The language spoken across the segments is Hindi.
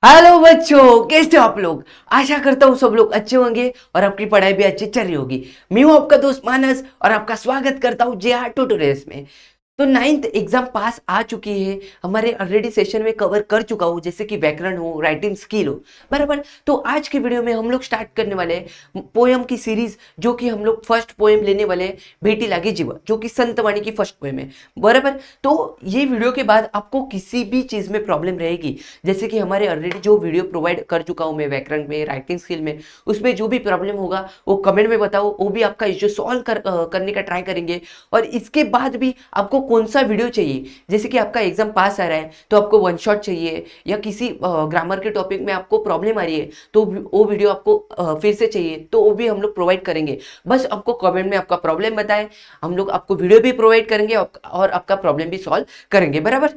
हेलो बच्चों, कैसे हो आप लोग। आशा करता हूँ सब लोग अच्छे होंगे और आपकी पढ़ाई भी अच्छी चल रही होगी। मैं हूँ आपका दोस्त मानस और आपका स्वागत करता हूँ जे ट्यूटोरियल्स में। तो नाइन्थ एग्जाम पास आ चुकी है, हमारे ऑलरेडी सेशन में कवर कर चुका हूँ, जैसे कि व्याकरण हो, राइटिंग स्किल हो, बराबर। तो आज की वीडियो में हम लोग स्टार्ट करने वाले हैं पोयम की सीरीज, जो कि हम लोग फर्स्ट पोयम लेने वाले हैं बेटी लागे जीवा, जो कि संतवाणी की फर्स्ट पोयम है, बराबर। तो ये वीडियो के बाद आपको किसी भी चीज में प्रॉब्लम रहेगी, जैसे कि हमारे ऑलरेडी जो वीडियो प्रोवाइड कर चुका हूँ मैं व्याकरण में, राइटिंग स्किल में, उसमें जो भी प्रॉब्लम होगा वो कमेंट में बताओ, वो भी आपका इश्यू सॉल्व करने का ट्राई करेंगे। और इसके बाद भी आपको कौन सा वीडियो चाहिए, जैसे कि आपका एग्जाम पास आ रहा है तो आपको वन शॉट चाहिए, या किसी ग्रामर के टॉपिक में आपको प्रॉब्लम आ रही है तो वो वीडियो आपको फिर से चाहिए, तो वो भी हम लोग प्रोवाइड करेंगे। बस आपको कमेंट में आपका प्रॉब्लम बताएं, हम लोग आपको वीडियो भी प्रोवाइड करेंगे और आपका प्रॉब्लम भी सॉल्व करेंगे, बराबर।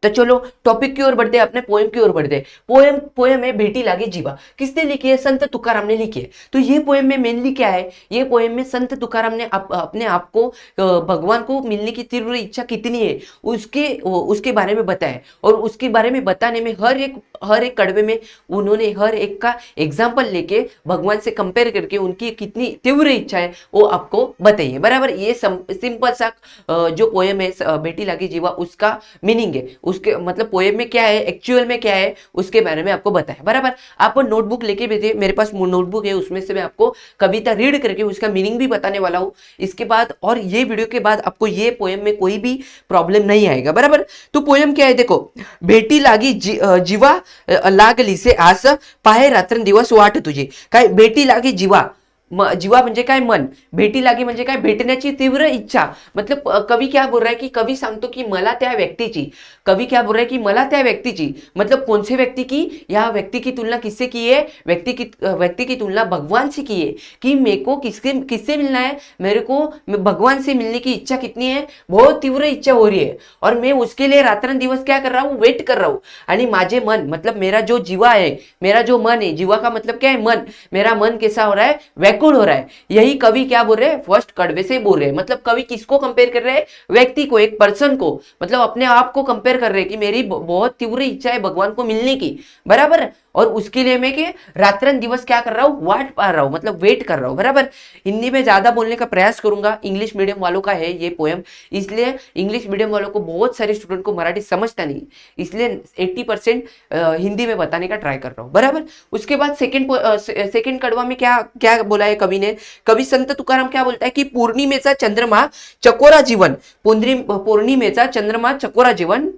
तो चलो टॉपिक की ओर बढ़ते हैं, अपने पोएम की ओर बढ़ते हैं। पोएम पोएम है बेटी लागे जीवा, किसने लिखी है? संत तुकाराम ने लिखी है। तो ये पोएम में मेनली क्या है, ये पोएम में संत तुकाराम ने अपने आप को भगवान को मिलने की तीव्र इच्छा कितनी है उसके उसके बारे में बताया, और उसके बारे में बताने में हर एक कड़वे में उन्होंने हर एक का एग्जाम्पल लेके भगवान से कंपेयर करके उनकी कितनी तीव्र इच्छा है वो आपको बताइए, बराबर। ये सिंपल सा जो पोएम है बेटी लागे जीवा, उसका मीनिंग है, उसके मतलब पोएम में क्या है, एक्चुअल में क्या है, उसके बारे में आपको बताया, बराबर। आप नोटबुक लेके भेजिए, मेरे पास नोटबुक है, उसमें से मैं आपको कविता रीड करके उसका मीनिंग भी बताने वाला हूँ इसके बाद। और ये वीडियो के बाद आपको ये पोएम में कोई भी प्रॉब्लम नहीं आएगा, बराबर। तो पोएम क्या है देखो, भेटी लागी जीवा लागली से आस, पाहे रात्रंदिवस वाट तुझी। काय भेटी लागी जीवा, जीवा म्हणजे काय? मन. भेटी लागी म्हणजे काय? भेटण्याची तीव्र इच्छा। मतलब कवी क्या बोल रहा है कि कवी सांगतो की मला त्या व्यक्तीची, कवी क्या बोल रहा है कि मला त्या व्यक्तीची, मतलब कौन से व्यक्ति की? या व्यक्ति की तुलना किससे की है? व्यक्ति की तुलना भगवान से की है, कि मेरे को किससे मिलना है, मेरे को भगवान से मिलने की इच्छा कितनी है, बहुत तीव्र इच्छा हो रही है, और मैं उसके लिए रात्रंदिवस क्या कर रहा हूँ, वेट कर रहा हूँ। आणि माझे मन, मतलब मेरा जो जीवा है, मेरा जो मन है, जीवा का मतलब क्या है? मन। मेरा मन कैसा हो रहा है? व्याकुल हो रहा है। यही कवि क्या बोल रहे हैं? फर्स्ट कड़वे से बोल रहे हैं। मतलब कवि किसको कंपेयर कर रहे हैं? व्यक्ति को, एक पर्सन को, मतलब अपने आप को कंपेयर कर रहे हैं कि मेरी बहुत तीव्र इच्छा है भगवान को मिलने की, बराबर। और उसके लिए मैं के रात्रन दिवस क्या कर रहा हूँ, वाट पा रहा हूँ, मतलब वेट कर रहा हूँ, बराबर। हिंदी में ज्यादा बोलने का प्रयास करूंगा, इंग्लिश मीडियम वालों का है ये पोएम, इसलिए इंग्लिश मीडियम वालों को, बहुत सारे स्टूडेंट को मराठी समझता नहीं, इसलिए 80% हिंदी में बताने का ट्राई कर रहा हूँ, बराबर। उसके बाद सेकंड कड़वा में क्या क्या बोला है कवि ने? कवि संत तुकाराम क्या बोलता है कि पौर्णिमेचा चंद्रमा चकोरा जीवन, पौर्णिमेचा चंद्रमा चकोरा जीवन,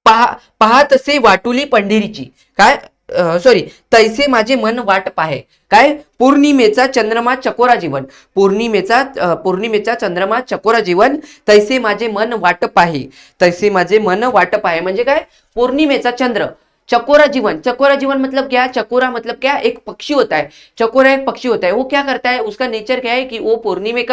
पाहत असे वाटुली पंढरीची, काय सॉरी, तैसे माझे मन वाट पाहे. काय? पौर्णिमेचा चंद्रमा चकोरा जीवन, पौर्णिमेचा चंद्रमा चकोरा जीवन, तैसे माझे मन वाट पाहे, तैसे माझे मन वाट पाहे म्हणजे काय? पौर्णिमेचा चंद्र, चकोरा जीवन। चकोरा जीवन मतलब क्या? चकोरा मतलब क्या? एक पक्षी होता है, चकोरा एक पक्षी होता है, वो क्या करता है, उसका नेचर क्या है कि वो पूर्णिमे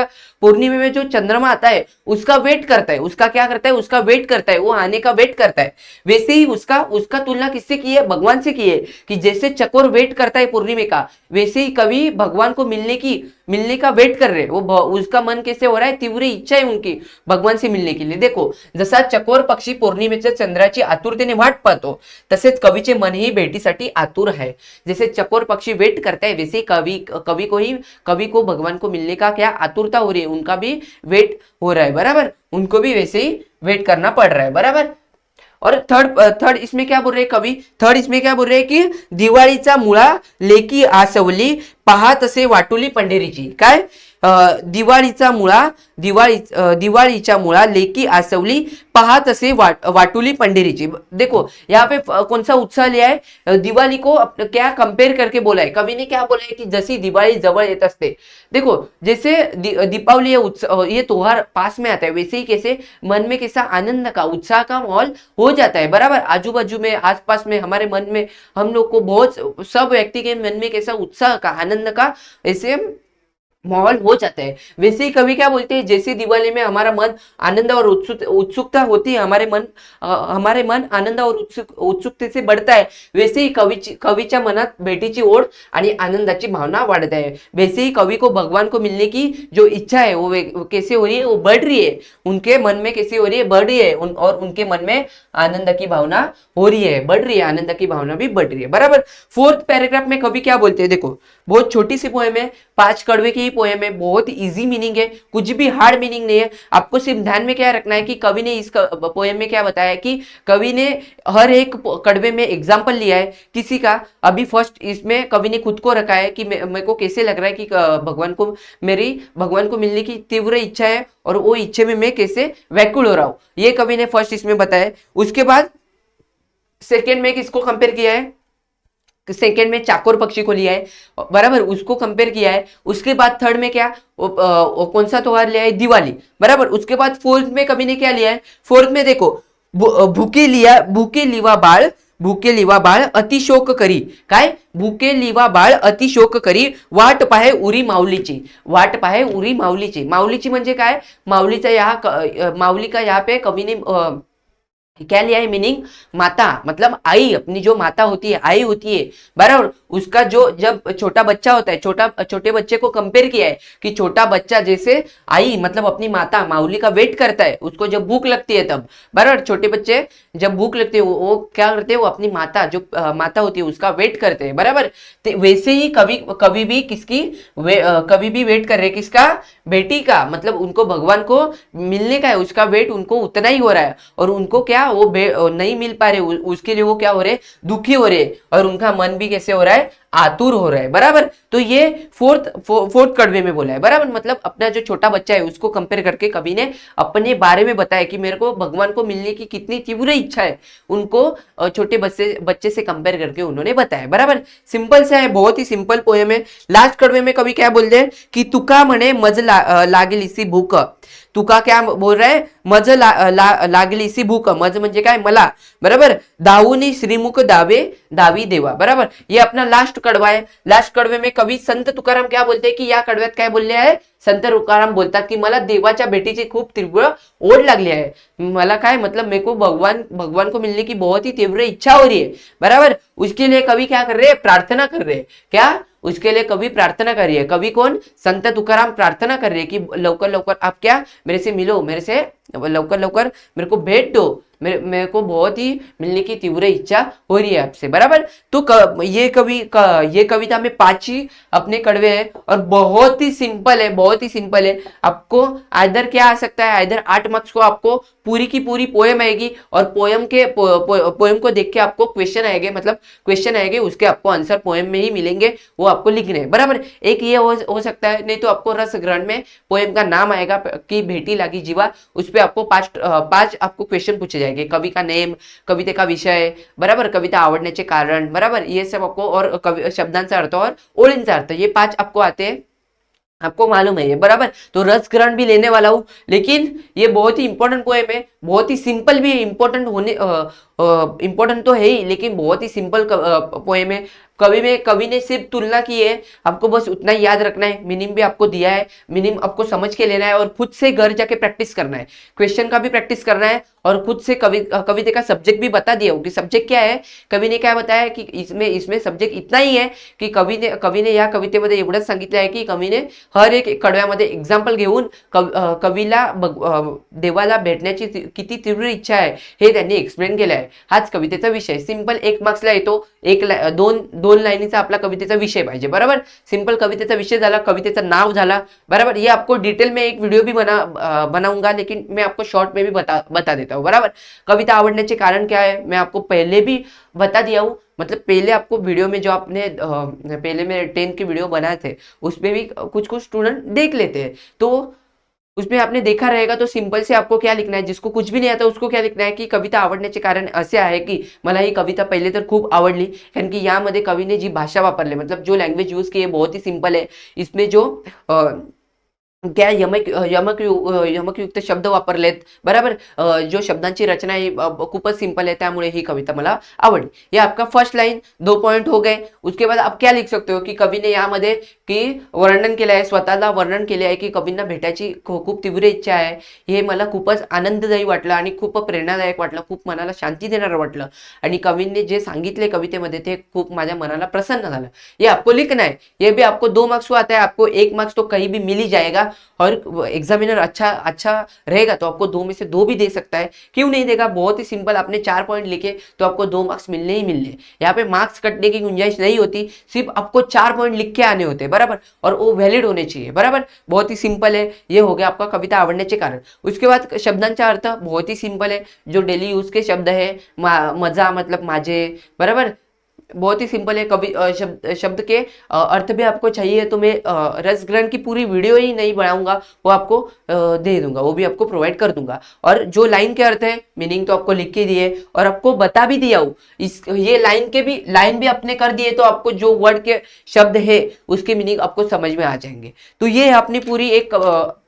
में जो चंद्रमा आता है उसका वेट करता है, उसका क्या करता है, उसका वेट करता है, वो आने का वेट करता है। वैसे ही उसका उसका तुलना किससे की है? भगवान से की है, कि जैसे चकोर वेट करता है पूर्णिमे का, वैसे ही कवि भगवान को मिलने का वेट कर रहे हैं। वो उसका मन कैसे हो रहा है? तीव्र इच्छा है उनकी भगवान से मिलने के लिए। देखो, जसा चकोर पक्षी पौर्णिमेच्या चंद्राची आतुरतेने वाट पाहतो, तसेच कवीचे मन ही भेटीसाठी आतुर है। जैसे चकोर पक्षी वेट करता है, वैसे कवि को भगवान को मिलने का क्या आतुरता हो रही है, उनका भी वेट हो रहा है, बराबर। उनको भी वैसे ही वेट करना पड़ रहा है, बराबर। और थर्ड इसमें क्या बोल रहे हैं कवि? थर्ड इसमें क्या बोल रहे हैं कि दिवाळीचा मुळा लेकी आसवली, पाहत असे वाटुली पंढरीची। काय? दिवाळीचा मुळा, दिवाळीच्या मुळा लेकी आसवली, पाहत असे वाटुली पंढरीची। देखो यहाँ पे कौन सा उत्साह लिया है? दिवाली को क्या कंपेयर करके बोला है कवि ने? क्या बोला है कि जैसी दिवाली जवळ येत असते, देखो जैसे दीपावली ये त्योहार पास में आता है, वैसे ही कैसे मन में कैसा आनंद का, उत्साह का माहौल हो जाता है, बराबर। आजू बाजू में, आसपास में, हमारे मन में, हम लोग को बहुत, सब व्यक्ति के मन में कैसा उत्साह का, आनंद का ऐसे माहौल हो जाता है। वैसे ही कवि क्या बोलते हैं, जैसे दिवाली में हमारा मन आनंद और उत्सुकता होती है, हमारे मन आनंद और उत्सुकतेचे बढ़ता है, वैसे ही कवीच्या मनात भेटीची ओढ आणि आनंदाची भावना वाढत है। वैसे ही कवि को भगवान को मिलने की जो इच्छा है वो कैसे हो रही है, वो बढ़ रही है। उनके मन में कैसी हो रही है, बढ़ रही है। और उनके मन में आनंद की भावना हो रही है, बढ़ रही है, आनंद की भावना भी बढ़ रही है। बराबर। फोर्थ पैराग्राफ में कवि क्या बोलते हैं, देखो बहुत छोटी सी पोएम है, 5 कड़वे की ही पोएम है, बहुत इजी मीनिंग है, कुछ भी हार्ड मीनिंग नहीं है। आपको सिर्फ ध्यान में क्या रखना है कि कवि ने इस पोएम में क्या बताया कि कवि ने हर एक कड़वे में एग्जाम्पल लिया है किसी का। अभी फर्स्ट इसमें कवि ने खुद को रखा है कि मेरे को कैसे लग रहा है कि भगवान को मिलने की तीव्र इच्छा है और वो इच्छे में मैं कैसे व्याकुल हो रहा हूं, ये कवि ने फर्स्ट इसमें बताया। उसके बाद सेकेंड में किसको कंपेयर किया है, सेकेंड में चाकोर पक्षी को लिया है, बराबर, उसको कंपेयर किया है। उसके बाद थर्ड में क्या कौन सा त्योहार लिया है, दिवाली, बराबर। उसके बाद फोर्थ में कवि ने क्या लिया है, फोर्थ में देखो भूके लिवा बाळ अतिशोक करी, काय भूके लिवा बाळ अतिशोक करी, वाट पाहे उरी माऊलीची, वाट पाहे उरी माऊलीची। माऊलीची म्हणजे काय, माऊली का यहाँ पे कवि ने क्या लिया है मीनिंग, माता, मतलब आई, अपनी जो माता होती है, आई होती है, बराबर। उसका जो जब छोटा बच्चा होता है, छोटे बच्चे को कंपेयर किया है कि छोटा बच्चा जैसे आई मतलब अपनी माता माऊली का वेट करता है, उसको जब भूख लगती है तब, बराबर, छोटे बच्चे जब भूख लगती है वो क्या करते हैं, वो अपनी माता जो माता होती है उसका वेट करते हैं, बराबर। तो वैसे ही कवि भी कवि भी वेट कर रहे हैं किसका, बेटी का, मतलब उनको भगवान को मिलने का है, उसका वेट उनको उतना ही हो रहा है। और उनको क्या वो नहीं मिल पा रहे, उसके लिए वो क्या हो रहे, दुखी हो रहे, और उनका मन भी कैसे हो रहा है, आतुर हो रहा है, बराबर। तो ये फोर्थ कड़वे में बोला है, बराबर। मतलब अपना जो छोटा बच्चा है उसको कंपेयर करके कवि ने अपने बारे में बताया कि मेरे को भगवान को मिलने की कितनी तीव्र इच्छा है, उनको छोटे बच्चे से कंपेयर करके उन्होंने बताया, बराबर। सिंपल सा है, बहुत ही सिंपल पोएम है। लास्ट कड़वे में कवि क्या बोलते हैं कि तुका म्हणे मज लागेल इसी भूक, तुका क्या बोल रहा है, मज लागली सी भूक, मज म्हणजे काय, मला, बराबर। दाऊनी श्रीमुख दावी देवा, बराबर। ये अपना लास्ट कड़वा है। लास्ट कड़वे में कवि संत तुकाराम क्या बोलते हैं कि या कड़व्यात काय बोलले आहे, संत तुकाराम बोलतात की मला देवाच्या भेटीची खूप तीव्र ओढ लागली आहे, मला काय मतलब मेरे को भगवान को मिलने की बहुत ही तीव्र इच्छा हो रही है, बराबर। उसके लिए कवि क्या कर रहे हैं, प्रार्थना कर रहे हैं, क्या, उसके लिए कवि प्रार्थना कर रही है। कवि कौन, संत तुकाराम प्रार्थना कर रहे हैं कि लवकर लवकर आप क्या मेरे से मिलो, मेरे से लवकर लवकर मेरे को भेंट दो, मेरे को बहुत ही मिलने की तीव्र इच्छा हो रही है आपसे, बराबर। तो ये कविता में 5 ही अपने कड़वे हैं और बहुत ही सिंपल है, बहुत ही सिंपल है। आपको आइदर क्या आ सकता है, आइदर 8 मार्क्स को आपको पूरी की पूरी पोएम आएगी और पोएम को देख के आपको क्वेश्चन आएंगे, मतलब क्वेश्चन आएंगे, उसके आपको आंसर पोएम में ही मिलेंगे, वो आपको लिखने हैं, बराबर। एक ये हो सकता है, नहीं तो आपको रस ग्रहण में पोएम का नाम आएगा कि भेटी लागी जीवा, उस पर आपको 5 आपको क्वेश्चन पूछे जाएंगे, कवि का नेम, कविते का विषय, बराबर, कविता आवडण्याचे कारण, बराबर, ये सब आपको, और शब्दांचा अर्थ और ओळींचा अर्थ, ये 5 आपको आते हैं, आपको मालूम है ये, बराबर। तो रस ग्रहण भी लेने वाला हूं, लेकिन ये बहुत ही इंपॉर्टेंट पोएम है, बहुत ही सिंपल भी है, इंपॉर्टेंट तो है ही, लेकिन बहुत ही सिंपल पोएम है। कवि ने सिर्फ तुलना की है, आपको बस उतना ही याद रखना है, मीनिंग भी आपको दिया है, मीनिंग आपको समझ के लेना है और खुद से घर जाके प्रैक्टिस करना है, क्वेश्चन का भी प्रैक्टिस करना है और खुद से कविता का सब्जेक्ट भी बता दिया कि सब्जेक्ट क्या है। कवि ने क्या बताया कि इसमें सब्जेक्ट इतना ही है कि कवि ने या कवितेमध्ये एवढंच सांगितलं आहे की कवीने हर एक कडव्यामध्ये एक्झाम्पल घेऊन कवीला देवाला भेटण्याची किती तीव्र इच्छा आहे हे त्यांनी एक्सप्लेन केलं आहे। हाच कवितेचा विषय, सिंपल 1 मार्क्सला येतो, दोन लाईनीचा आपला कवितेचा विषय पाहिजे, बरोबर। सिंपल कवितेचा विषय झाला, कवितेचं नाव झाला, बराबर। ये आपको डिटेल में एक वीडियो भी बनाऊंगा, लेकिन मैं आपको शॉर्ट में भी बता देता हूँ, बराबर। कविता आवड़ने कारण क्या है मैं आपको पहले भी बता दिया हूँ, मतलब पहले आपको वीडियो में जो आपने पहले में 10 के वीडियो बनाए थे उसमें भी कुछ स्टूडेंट देख लेते हैं, तो उसमें आपने देखा रहेगा। तो सिंपल से आपको क्या लिखना है, जिसको कुछ भी नहीं आता उसको क्या लिखना है की कविता आवडण्याचे कारण असे आहे की मला ही कविता पहिले तर खूप आवडली, कारण की यामध्ये कवीने जी भाषा वापरली, मतलब जो लैंग्वेज यूज की है बहुत ही सिंपल है। इसमें जो क्या यमकयुक्त शब्द वापरलेत, बराबर. जो शब्दांची रचना आहे खूपच सिंपल है, त्यामुळे ही कविता मला आवडली. ये आपका फर्स्ट लाइन 2 पॉइंट हो गए. उसके बाद आप क्या लिख सकते हो की कवीने यामध्ये की वर्णन केलं आहे, स्वतःला वर्णन केले आहे की कवींना भेटायची खूप तीव्र इच्छा आहे. हे मला खूपच आनंददायी वाटलं आणि खूप प्रेरणादायक वाटलं, खूप मनाला शांती देणारं वाटलं. आणि कवींनी जे सांगितले कवितेमध्ये ते खूप माझ्या मनाला प्रसन्न झालं. ये आपको लिखना है. ये भी आपको 2 मार्क्स को आता है, आपको 1 मार्क्स तो कहीं भी मिल ही जाएगा. और एग्जामिनर अच्छा अच्छा रहेगा तो आपको 2 में से 2 भी दे सकता है. क्यों नहीं देगा. बहुत ही सिंपल, आपने 4 पॉइंट लिखे तो आपको 2 मार्क्स मिलने ही मिलने. यहाँ पे मार्क्स कटने की गुंजाइश नहीं होती, सिर्फ आपको 4 पॉइंट लिख के आने होते, बराबर. और वो वैलिड होने चाहिए, बराबर. बहुत ही सिंपल है. ये हो गया आपका कविता आवडण्याचे कारण. उसके बाद शब्दांचा अर्थ बहुत ही सिंपल है. जो डेली यूज के शब्द है, मजा मतलब माझे, बराबर. बहुत ही सिंपल है. शब्द के अर्थ भी आपको चाहिए तो मैं रस ग्रहण की पूरी वीडियो ही नहीं बनाऊंगा, वो आपको दे दूंगा, वो भी आपको प्रोवाइड कर दूंगा. और जो लाइन के अर्थ है, मीनिंग तो आपको लिख के दिए और आपको बता भी दिया हूँ. ये लाइन भी आपने कर दिए तो आपको जो वर्ड के शब्द है उसके मीनिंग आपको समझ में आ जाएंगे. तो ये अपनी पूरी एक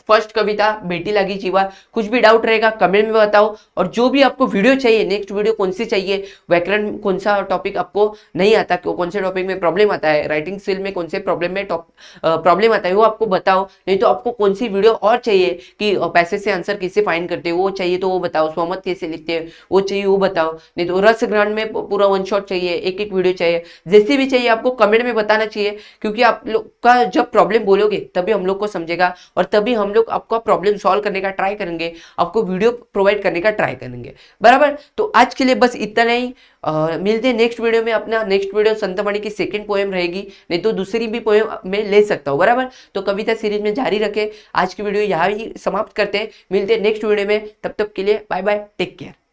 फर्स्ट कविता बेटी लागी जीवा. कुछ भी डाउट रहेगा कमेंट में बताओ. और जो भी आपको वीडियो चाहिए, नेक्स्ट वीडियो कौन सी चाहिए, व्याकरण कौन सा टॉपिक आपको नहीं आता, कौन से टॉपिक में प्रॉब्लम आता है, राइटिंग स्किल में कौन से प्रॉब्लम में प्रॉब्लम आता है, वो आपको बताओ. नहीं तो आपको कौन सी वीडियो और चाहिए कि पैसेज से आंसर कैसे फाइंड करते हो वो चाहिए तो वो बताओ. स्वमत कैसे लिखते हैं वो चाहिए वो बताओ. नहीं तो रस ग्रहण में पूरा 1 शॉट चाहिए, एक वीडियो चाहिए, जैसे भी चाहिए आपको कमेंट में बताना चाहिए. क्योंकि आप लोग का जब प्रॉब्लम बोलोगे तभी हम लोग को समझेगा और तभी हम लोग आपका प्रॉब्लम सॉल्व करने का ट्राई करेंगे, आपको वीडियो प्रोवाइड करने का ट्राई करेंगे, बराबर. तो आज के लिए बस इतना ही. मिलते हैं नेक्स्ट वीडियो में. अपना नेक्स्ट वीडियो संतमणि की सेकंड पोएम रहेगी, नहीं तो दूसरी भी पोएम मैं ले सकता हूँ, बराबर. तो कविता सीरीज में जारी रखें. आज की वीडियो यहाँ ही समाप्त करते हैं. मिलते हैं नेक्स्ट वीडियो में. तब तक के लिए बाय बाय, टेक केयर.